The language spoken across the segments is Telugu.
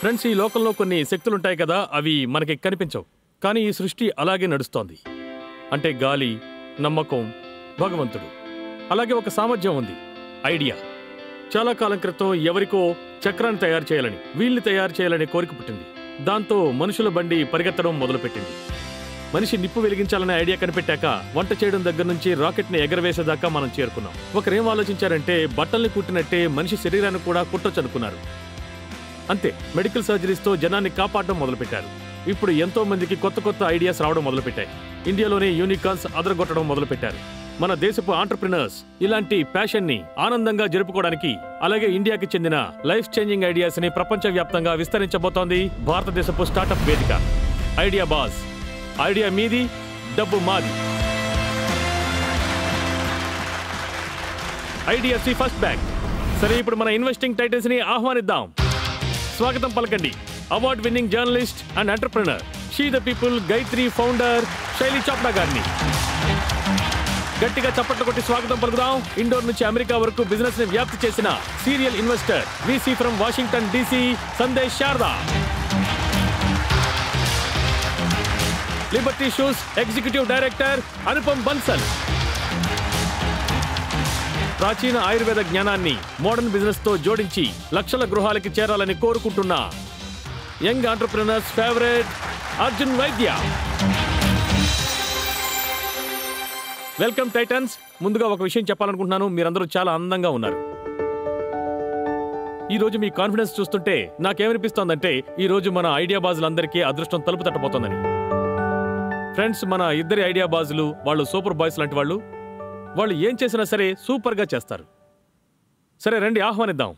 ఫ్రెండ్స్, ఈ లోకంలో కొన్ని శక్తులుంటాయి కదా, అవి మనకి కనిపించవు. కానీ ఈ సృష్టి అలాగే నడుస్తోంది. అంటే గాలి, నమ్మకం, భగవంతుడు. అలాగే ఒక సామర్థ్యం ఉంది, ఐడియా. చాలా కాలం క్రితం ఎవరికో చక్రాన్ని తయారు చేయాలని, వీల్ని తయారు చేయాలని కోరిక పుట్టింది. దాంతో మనుషుల బండి పరిగెత్తడం మొదలుపెట్టింది. మనిషి నిప్పు వెలిగించాలనే ఐడియా కనిపెట్టాక వంట చేయడం దగ్గర నుంచి రాకెట్ని ఎగరవేసేదాకా మనం చేరుకున్నాం. ఒకరేం ఆలోచించారంటే బట్టల్ని కుట్టినట్టే మనిషి శరీరాన్ని కూడా కుట్టొచ్చు అనుకున్నారు. అంతే, మెడికల్ సర్జరీస్తో జనాన్ని కాపాడడం మొదలుపెట్టారు. ఇప్పుడు ఎంతో మందికి కొత్త కొత్త ఐడియాస్ రావడం మొదలుపెట్టాయి. ఇండియాలోనే యూనికార్న్స్ అదరగొట్టడం మొదలుపెట్టారు. మన దేశపు ఆంటర్ప్రినర్స్ ఇలాంటి ప్యాషన్ ని ఆనందంగా జరుపుకోవడానికి, అలాగే ఇండియాకి చెందిన లైఫ్ చేంజింగ్ ఐడియాస్ ని ప్రపంచవ్యాప్తంగా విస్తరించబోతోంది భారతదేశపు స్టార్టప్ వేదిక ఐడియా బాజ్. ఐడియా మీది, డబ్బు మాది. IDFC first bank. సరే, ఇప్పుడు మన ఇన్వెస్టింగ్ టైటిల్స్ ని ఆహ్వానిద్దాం. స్వాగతం పలకండి award winning journalist and entrepreneur, she the people Gayatri founder శైలి చోప్డా గారిని. గట్టిగా చప్పట్లు కొట్టి స్వాగతం పలుకుదాం. ఇండోర్ నుంచి అమెరికా వరకు బిజినెస్ ని వ్యాప్తి చేసిన serial investor, VC from Washington DC Sandesh Sharada. Liberty shoes executive director Anupam Bansal. ప్రాచీన ఆయుర్వేద జ్ఞానాన్ని మోడర్న్ బిజినెస్ తో జోడించి లక్షల గృహాలకి చేరాలని కోరుకుంటున్న యంగ్ ఆంటర్ప్రినర్స్ ఫేవరెట్ అర్జున్ వైద్య. Welcome Titans. ముందుగా ఒక విషయం చెప్పాలనుకుంటున్నాను, మీరందరూ చాలా అందంగా ఉన్నారు. ఈ రోజు మీ కాన్ఫిడెన్స్ చూస్తుంటే నాకేమనిపిస్తోందంటే ఈ రోజు మన ఐడియా బాజులందరికీ అదృష్టం తలుపు తట్టబోతోందని. ఫ్రెండ్స్, మన ఇద్దరి ఐడియా బాజులు వాళ్ళు సూపర్ బాయ్స్ లాంటి వాళ్ళు. వాళ్ళు ఏం చేసినా సరే సూపర్గా చేస్తారు. సరే రండి, ఆహ్వానిద్దాం.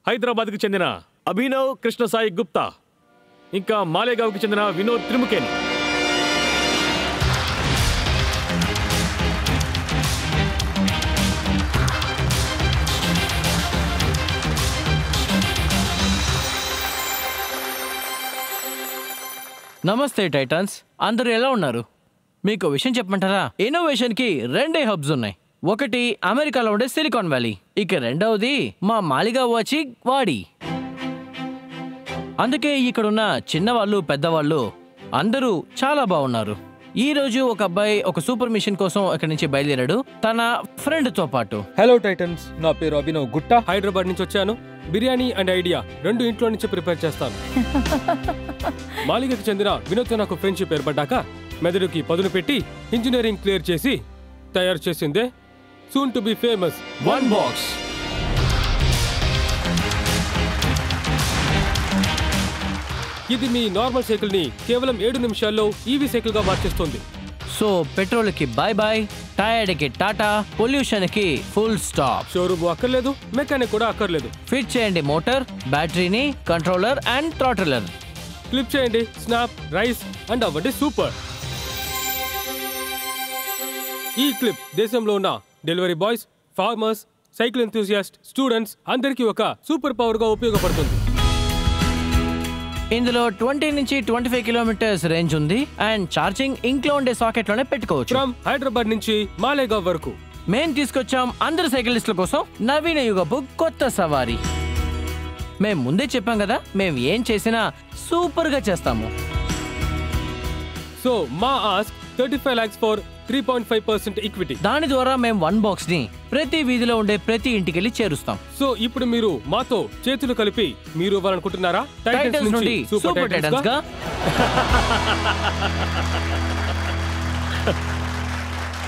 హైదరాబాద్కి చెందిన అభినవ్ కృష్ణసాయి గుప్తా, ఇంకా మాలేగావ్కి చెందిన వినోద్ త్రిముఖేని. నమస్తే టైటన్స్, అందరూ ఎలా ఉన్నారు? మీకు విషయం చెప్పమంటారా? ఇన్నోవేషన్కి రెండే హబ్స్ ఉన్నాయి. ఒకటి అమెరికాలో ఉండే సిలికాన్ వ్యాలీ, ఇక రెండవది మా మాలిగావ్ వచ్చి వాడి. అందుకే ఇక్కడున్న చిన్నవాళ్ళు పెద్దవాళ్ళు అందరూ చాలా బాగున్నారు. ఈ రోజు ఒక అబ్బాయి ఒక సూపర్ మిషన్ కోసం ఇక్కడి నుంచి బయలుదేరాడు తన ఫ్రెండ్ తో పాటు. హలో టైటన్స్, నా పేరు అభినవ్ గుట్టా. హైదరాబాద్ నుంచి వచ్చాను. బిర్యానీ అండ్ ఐడియా రెండు ఇంట్లో నుంచి ప్రిపేర్ చేస్తాను. మాలిగకి చెందిన వినోద్తో నాకు ఫ్రెండ్షిప్ ఏర్పడ్డాక మెదడుకి పదును పెట్టి ఇంజనీరింగ్ క్లియర్ చేసి తయారు చేసిందే soon to be famous one box. ఇది మీ నార్మల్ సైకిల్ ని కేవలం 7 నిమిషాల్లో ఈవీ సైకిల్ గా మార్చేస్తుంది. సో పెట్రోల్ కి బై బై, టైర్డ్ కి టాటా, పొల్యూషన్ కి ఫుల్ స్టాప్. షోరూమ్ అక్కర్లేదు, మెకానిక్ కూడా అక్కర్లేదు. ఫిట్ చేయండి మోటార్, బ్యాటరీని, కంట్రోలర్ అండ్ థ్రాటిలర్. క్లిప్ చేయండి స్నాప్, రైస్ అండ్ అవ్వండి సూపర్. ఈ క్లిప్ దేశంలో ఉన్న delivery boys, farmers, cycle enthusiast, students అందరికీ ఒక సూపర్ పవర్ గా ఉపయోగపడుతుంది. ఇందులో 20 నుంచి 25 కిలోమీటర్స్ రేంజ్ ఉంది అండ్ ఛార్జింగ్ ఇంట్లో ఉండే సాకెట్ లోనే పెట్టుకోవచ్చు. ఫ్రమ్ హైదరాబాద్ నుంచి మాలేగావ్ వరకు మేం తీసుకొచ్చాం అందరు సైకిలిస్టుల కోసం నవీన యుగపు కొత్త సవారీ. మేం ముందే చెప్పాం కదా, మేము ఏం చేసినా సూపర్ గా చేస్తాము. సో మా ఆస్క్ 35 lakhs for 3.5% ఈక్విటీ. దాని ద్వారా మేము వన్ బాక్స్ ని ప్రతి వీధిలో ఉండే ప్రతి ఇంటికి చేరుస్తాం. సో ఇప్పుడు మీరు మాతో చేతులు కలిపి మీరు ఇవ్వాలనుకుంటున్నారా? టైటన్స్ నుండి సూపర్ టైటన్స్ గా.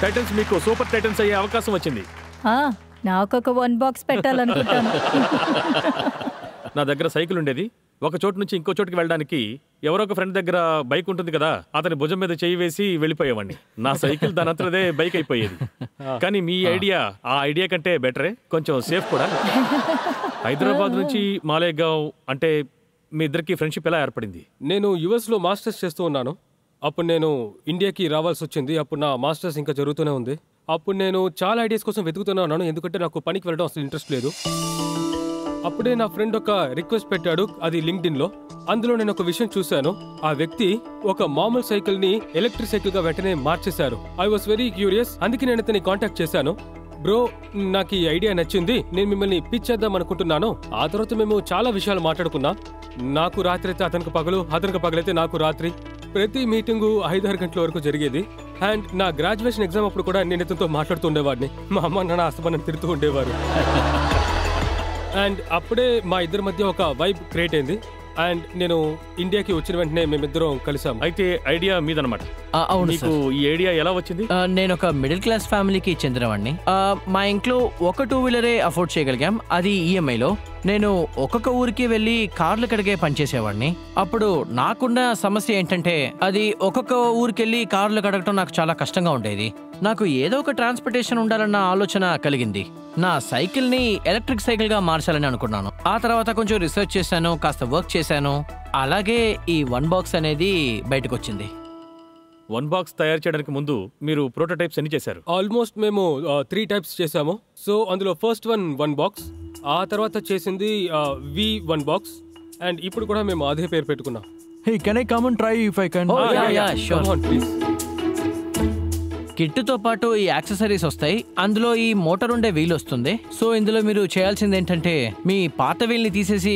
టైటన్స్, మీకు సూపర్ టైటన్స్ అయ్యే అవకాశం వచ్చింది. నాకొక వన్ బాక్స్ పెట్టాలనుకుంటాను. నా దగ్గర సైకిల్ ఉండేది. ఒక చోటు నుంచి ఇంకో చోటుకి వెళ్ళడానికి ఎవరో ఒక ఫ్రెండ్ దగ్గర బైక్ ఉంటుంది కదా, అతని భుజం మీద చేయి వేసి వెళ్ళిపోయేవాడిని. నా సైకిల్ దానంతదే బైక్ అయిపోయేది. కానీ మీ ఐడియా ఆ ఐడియా కంటే బెటరే, కొంచెం సేఫ్ కూడా. హైదరాబాద్ నుంచి మాలేగావ్ అంటే మీ ఇద్దరికి ఫ్రెండ్షిప్ ఎలా ఏర్పడింది? నేను యుఎస్ లో మాస్టర్స్ చేస్తూ ఉన్నాను. అప్పుడు నేను ఇండియాకి రావాల్సి వచ్చింది. అప్పుడు నా మాస్టర్స్ ఇంకా జరుగుతూనే ఉంది. అప్పుడు నేను చాలా ఐడియాస్ కోసం వెతుకుతూనే ఉన్నాను, ఎందుకంటే నాకు పనికి వెళ్ళడం అసలు ఇంట్రెస్ట్ లేదు. అప్పుడే నా ఫ్రెండ్ ఒక రిక్వెస్ట్ పెట్టాడు, అది లింక్డ్ఇన్ లో. అందులో నేను ఒక విషయం చూశాను. ఆ వ్యక్తి ఒక మామూలు సైకిల్ ని ఎలక్ట్రిక్ సైకిల్ గా వెంటనే మార్చేశారు. ఐ వాస్ వెరీ క్యూరియస్, అందుకే నేను ఇతన్ని కాంటాక్ట్ చేశాను. బ్రో, నాకు ఈ ఐడియా నచ్చింది, నేను మిమ్మల్ని పిచ్ చేద్దాం అనుకుంటున్నాను. ఆ తర్వాత మేము చాలా విషయాలు మాట్లాడుకున్నాం. నాకు రాత్రి అయితే అతనికి పగలు, అతనికి పగలైతే నాకు రాత్రి. ప్రతి మీటింగు 5-6 గంటల వరకు జరిగేది. అండ్ నా గ్రాడ్యుయేషన్ ఎగ్జామ్ అప్పుడు కూడా నేను ఇతనితో మాట్లాడుతూ ఉండేవాడిని. మా అమ్మ నాన్న అస్తమానం తిడుతూ ఉండేవారు. అండ్ అప్పుడే మా ఇద్దరి మధ్య ఒక వైబ్ క్రియేట్ అయింది. అండ్ నేను ఇండియాకి వచ్చిన వెంటనే మేమిద్దరం కలిసాం. అయితే ఐడియా మీదనమాట. అవును మీకు ఈ ఐడియా ఎలా వచ్చింది? నేను ఒక మిడిల్ క్లాస్ ఫ్యామిలీకి చెందినవాడిని. మా ఇంట్లో ఒక 2 వీలరే అఫోర్డ్ చేయగలిగాం, అది ఈఎంఐలో. నేను ఒక్కొక్క ఊరికి వెళ్ళి కార్లు కడిగే పనిచేసేవాడిని. అప్పుడు నాకున్న సమస్య ఏంటంటే అది ఒక్కొక్క ఊరికెళ్ళి కార్లు కడగటం నాకు చాలా కష్టంగా ఉండేది. నాకు ఏదో ఒక ట్రాన్స్పోర్టేషన్ ఉండాలన్న ఆలోచన కలిగింది. నా సైకిల్ ని ఎలక్ట్రిక్ సైకిల్ గా మార్చాలని అనుకున్నాను. ఆ తర్వాత కొంచెం రీసెర్చ్ చేశాను, కాస్త వర్క్ చేశాను. అలాగే ఈ 1 బాక్స్ అనేది బయటకు వచ్చింది. 1 బాక్స్ తయారు చేయడానికి ముందు మీరు ప్రోటోటైప్స్ ఎన్ని చేశారు? ఆల్మోస్ట్ మేము 3 టైప్స్ చేసాము. సో అందులో ఫస్ట్ 1 బాక్స్, ఆ తర్వాత చేసింది V1 బాక్స్. అండ్ ఇప్పుడు కూడా మేము అదే పేరు పెట్టుకున్నాం. Hey, can I come and try if I can? Sure. Please. కిట్తో పాటు ఈ యాక్సెసరీస్ వస్తాయి. అందులో ఈ మోటార్ ఉండే వీల్ వస్తుంది. సో ఇందులో మీరు చేయాల్సింది ఏంటంటే మీ పాత వీల్ ని తీసేసి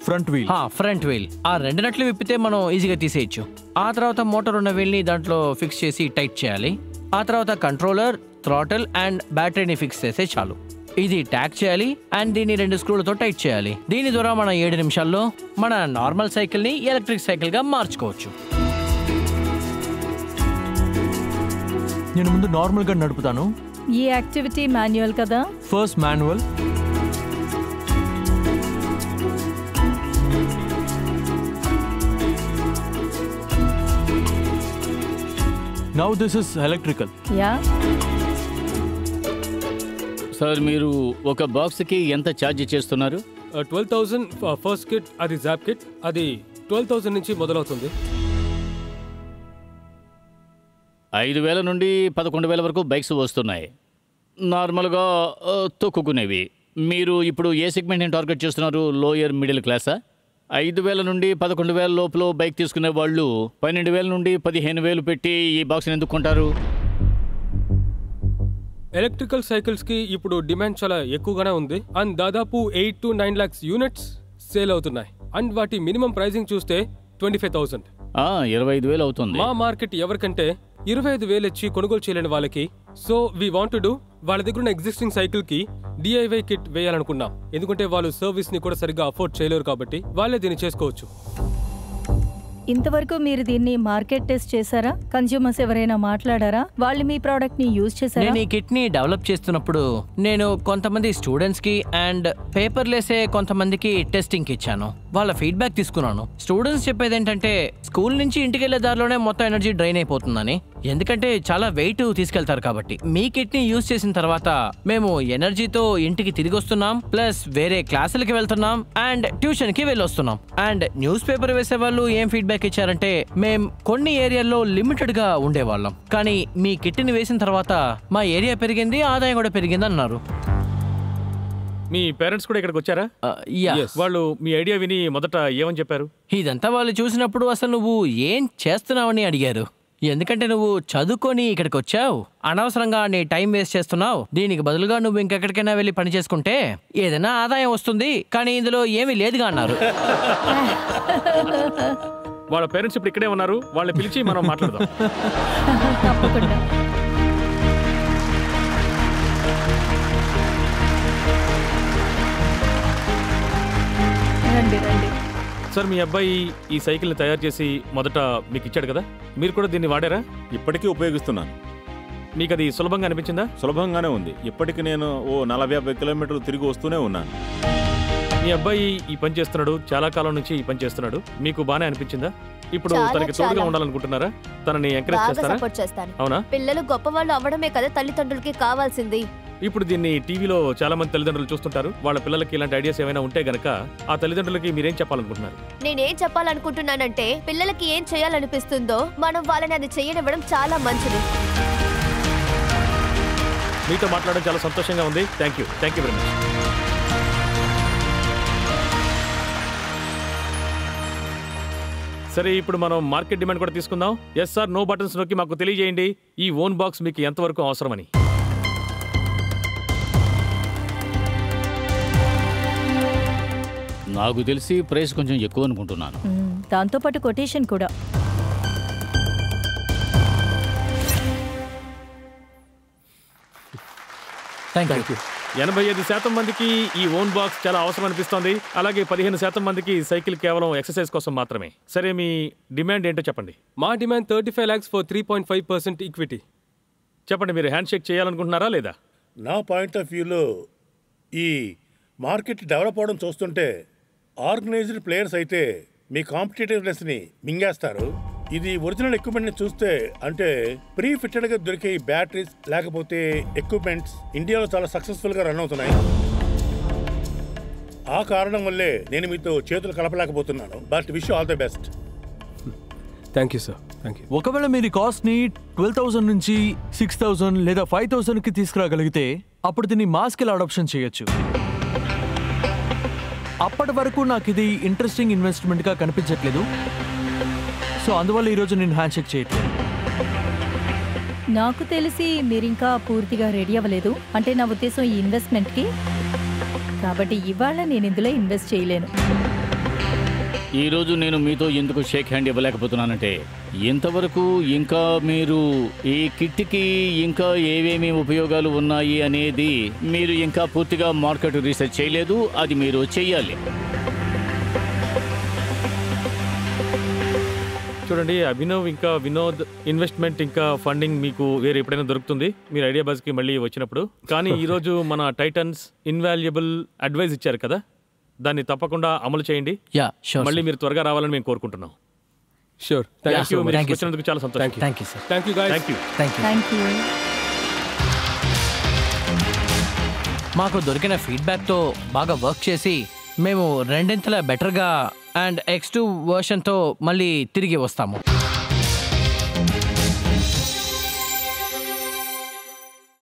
Front wheel. ఫ్రంట్ వీల్ ఆ 2 నట్లు విప్పితే మనం ఈజీగా తీసేయచ్చు. ఆ తర్వాత మోటార్ ఉన్న వీల్ ని దాంట్లో ఫిక్స్ చేసి టైట్ చేయాలి. ఆ తర్వాత కంట్రోలర్, థ్రాటిల్ అండ్ బ్యాటరీని ఫిక్స్ చేస్తే చాలు. ఇది ట్యాగ్ చేయాలి అండ్ దీన్ని 2 స్క్రూలతో టైట్ చేయాలి. దీని ద్వారా మనం 7 నిమిషాల్లో మన నార్మల్ సైకిల్ ని ఎలక్ట్రిక్ సైకిల్ గా మార్చుకోవచ్చు. నేను ముందు నార్మల్ గా నడుపుతాను. ఈ యాక్టివిటీ మాన్యువల్ కదా? First manual. Now this is electrical. Yeah. Sir మీరు ఒక బాక్స్కి ఎంత ఛార్జ్ చేస్తున్నారు? 12,000 ఫస్ట్ కిట్, అది జాప్ కిట్, అది 12,000 నుంచి మొదలవుతుంది. 5,000 నుండి 11,000 వరకు బైక్స్ వస్తున్నాయి, నార్మల్గా తొక్కుకునేవి. మీరు ఇప్పుడు ఏ సెగ్మెంట్ని టార్గెట్ చేస్తున్నారు? లోయర్ మిడిల్ క్లాసా? 5,000 నుండి 11,000 లోపల బైక్ తీసుకునే వాళ్ళు 12,000 నుండి 15,000 పెట్టి ఈ బాక్స్ని ఎందుకు కొంటారు? ఎలక్ట్రికల్ సైకిల్స్ కి ఇప్పుడు డిమాండ్ చాలా ఎక్కువగానే ఉంది. అండ్ దాదాపు 8 to 9 lakhs యూనిట్స్ సేల్ అవుతున్నాయి. అండ్ వాటి మినిమం ప్రైసింగ్ చూస్తే 25,000. 25,000 అవుతుంది. మా మార్కెట్ ఎవరికంటే 25,000 ఇచ్చి కొనుగోలు చేయలేని వాళ్ళకి. So we want to do వాళ్ళ దగ్గర ఉన్న ఎగ్జిస్టింగ్ సైకిల్ కి డిఐవై కిట్ వేయాలనుకున్నాం. ఎందుకంటే వాళ్ళు సర్వీస్ ని కూడా సరిగ్గా అఫోర్డ్ చేయలేరు కాబట్టి వాళ్ళే దీన్ని చేసుకోవచ్చు. ఇంతవరకు మీరు దీన్ని మార్కెట్ టెస్ట్ చేశారా? కన్స్యూమర్స్ ఎవరైనా మాట్లాడారా? వాళ్ళు మీ ప్రోడక్ట్ ని యూజ్ చేశారా? నేను ఈ కిట్ ని డెవలప్ చేస్తున్నప్పుడు నేను కొంతమంది స్టూడెంట్స్ కి అండ్ పేపర్లేసే కొంతమందికి టెస్టింగ్ కి ఇచ్చాను. వాళ్ళ ఫీడ్బ్యాక్ తీసుకున్నాను. స్టూడెంట్స్ చెప్పేది ఏంటంటే స్కూల్ నుంచి ఇంటికి వెళ్లే దారిలోనే మొత్తం ఎనర్జీ డ్రైన్ అయిపోతుందని, ఎందుకంటే చాలా వెయిట్ తీసుకెళ్తారు కాబట్టి. మీ కిట్ ని యూజ్ చేసిన తర్వాత మేము ఎనర్జీతో ఇంటికి తిరిగి వస్తున్నాం, ప్లస్ వేరే క్లాసులకి వెళ్తున్నాం అండ్ ట్యూషన్ కి వెళ్ళొస్తున్నాం. అండ్ న్యూస్ పేపర్ వేసే వాళ్ళు ఏం ఫీడ్బ్యాక్ ఇచ్చారంటే మేం కొన్ని ఏరియాల్లో లిమిటెడ్ గా ఉండేవాళ్ళం, కానీ మీ కిట్ ని వేసిన తర్వాత మా ఏరియా పెరిగింది, ఆదాయం కూడా పెరిగింది అన్నారు. మీ పేరెంట్స్ కూడా ఇక్కడికి వచ్చారా? వాళ్ళు మీ ఐడియా విని మొదట ఏమని చెప్పారు? ఇదంతా వాళ్ళు చూసినప్పుడు అసలు నువ్వు ఏం చేస్తున్నావని అడిగారు. ఎందుకంటే నువ్వు చదువుకొని ఇక్కడికి వచ్చావు, అనవసరంగా నీ టైం వేస్ట్ చేస్తున్నావు, దీనికి బదులుగా నువ్వు ఇంకెక్కడికైనా వెళ్ళి పని చేసుకుంటే ఏదైనా ఆదాయం వస్తుంది, కానీ ఇందులో ఏమీ లేదుగా అన్నారు. వాళ్ళ పేరెంట్స్ ఇప్పుడు ఇక్కడే ఉన్నారు, వాళ్ళని పిలిచి మనం మాట్లాడదాం. తప్పకుండా. రండి రండి. సార్, మీ అబ్బాయి ఈ సైకిల్ని తయారు చేసి మొదట మీకు ఇచ్చాడు కదా, మీరు కూడా దీన్ని వాడారా? ఇప్పటికీ ఉపయోగిస్తున్నాను. మీకు అది సులభంగా అనిపించిందా? సులభంగానే ఉంది. ఇప్పటికి నేను 40-50 కిలోమీటర్లు తిరిగి వస్తూనే ఉన్నాను. మీ అబ్బాయి ఈ పని చేస్తున్నాడు, చాలా కాలం నుంచి ఈ పని చేస్తున్నాడు, మీకు బానే అనిపించిందా? ఇప్పుడు చాలా, తనకి తోడుగా చాలా. ఉండాలనుకుంటున్నారా? తనని ఎంకరేజ్ బాగా చేస్తారా? సపోర్ట్ చేస్తాను. అవునా? పిల్లలు గొప్పవాళ్ళు అవ్వడమే కదా తల్లిదండ్రులకి కావాల్సింది. ఇప్పుడు దీన్ని టీవీలో చాలా మంది తల్లిదండ్రులు చూస్తుంటారు. వాళ్ళ పిల్లలకి ఇలాంటి ఐడియాస్ ఏమైనా ఉంటే గనక ఆ తల్లిదండ్రులకి మీరేం చెప్పాలనుకుంటున్నారు? నేనేం చెప్పాలనుకుంటున్నానంటే పిల్లలకి ఏం చేయాలనిపిస్తుందో మనం వాళ్ళని అది చేయనివ్వడం చాలా మంచిది. మీతో మాట్లాడడం చాలా సంతోషంగా ఉంది. Thank you very much. సరే, ఇప్పుడు మనం మార్కెట్ డిమాండ్ కూడా తీసుకుందాం. ఎస్ సార్, నో బటన్స్ నొక్కి మాకు తెలియజేయండి ఈ ఓన్ బాక్స్ మీకు ఎంతవరకు అవసరమని. నాకు తెలిసి ప్రైస్ కొంచెం ఎక్కువ అనుకుంటున్నాను. దాంతోపాటు కొటేషన్ కూడా. Thank you. 85% మందికి ఈ ఓన్ బాక్స్ చాలా అవసరం అనిపిస్తోంది. అలాగే 15% మందికి సైకిల్ కేవలం ఎక్సర్సైజ్ కోసం మాత్రమే. సరే, మీ డిమాండ్ ఏంటో చెప్పండి. మా డిమాండ్ 35 lakhs ఫర్ 3.5% ఈక్విటీ. చెప్పండి, మీరు హ్యాండ్ షేక్ చేయాలనుకుంటున్నారా లేదా? నా పాయింట్ ఆఫ్ వ్యూలో ఈ మార్కెట్ డెవలప్ అవడం చూస్తుంటే ఆర్గనైజ్డ్ ప్లేయర్స్ అయితే మీ కాంపిటేటివ్నెస్ని మింగేస్తారు. ఇది ఒరిజినల్ ఎక్విప్మెంట్ని చూస్తే, అంటే ప్రీ ఫిట్టెడ్గా దొరికే ఈ బ్యాటరీస్ లేకపోతే ఎక్విప్మెంట్స్ ఇండియాలో చాలా సక్సెస్ఫుల్గా రన్ అవుతున్నాయి. ఆ కారణం వల్లే నేను మీతో చేతులు కలపలేకపోతున్నాను. But wish all the best. Thank you sir. Thank you. ఒకవేళ మీరు కాస్ట్ని 12,000 నుంచి 6,000 లేదా 5,000కి తీసుకురాగలిగితే అప్పుడు దీన్ని మాస్ స్కేల్ అడాప్షన్ చేయొచ్చు. అప్పటి వరకు నాకు ఇది ఇంట్రెస్టింగ్ ఇన్వెస్ట్మెంట్గా కనిపించట్లేదు. సో అందువల్ల ఈరోజు నేను హ్యాండ్ షేక్ చేయట్లేదు. నాకు తెలిసి మీరు ఇంకా పూర్తిగా రెడీ అవ్వలేదు. అంటే నా ఉద్దేశం ఈ ఇన్వెస్ట్మెంట్కి. కాబట్టి ఇవాళ నేను ఇందులో ఇన్వెస్ట్ చేయలేను. ఈరోజు నేను మీతో ఎందుకు షేక్ హ్యాండ్ ఇవ్వలేకపోతున్నానంటే, ఇంతవరకు ఇంకా మీరు ఈ కిట్కి ఇంకా ఏవేమి ఉపయోగాలు ఉన్నాయి అనేది మీరు ఇంకా పూర్తిగా మార్కెట్ రీసెర్చ్ చేయలేదు. అది మీరు చెయ్యాలి. చూడండి, అభినవ్ ఇంకా వినోద్ ఇన్వెస్ట్మెంట్ ఇంకా ఫండింగ్ మీకు వేరే ఎప్పుడైనా దొరుకుతుంది మీరు ఐడియా బజ్కి మళ్ళీ వచ్చినప్పుడు. కానీ ఈరోజు మన టైటన్స్ ఇన్వాల్యుబుల్ అడ్వైజ్ ఇచ్చారు కదా, దాన్ని తప్పకుండా అమలు చేయండి. మళ్ళీ మీరు త్వరగా రావాలని మేము కోరుకుంటున్నాం. షూర్. Thank you. మీరు వచ్చినందుకు చాలా సంతోషం. Thank you sir. Thank you guys. Thank you. Thank you. మాకు దొరికిన ఫీడ్బ్యాక్తో బాగా వర్క్ చేసి మేము రెండింతల బెటర్గా అండ్ X2 వర్షన్తో మళ్ళీ తిరిగి వస్తాము.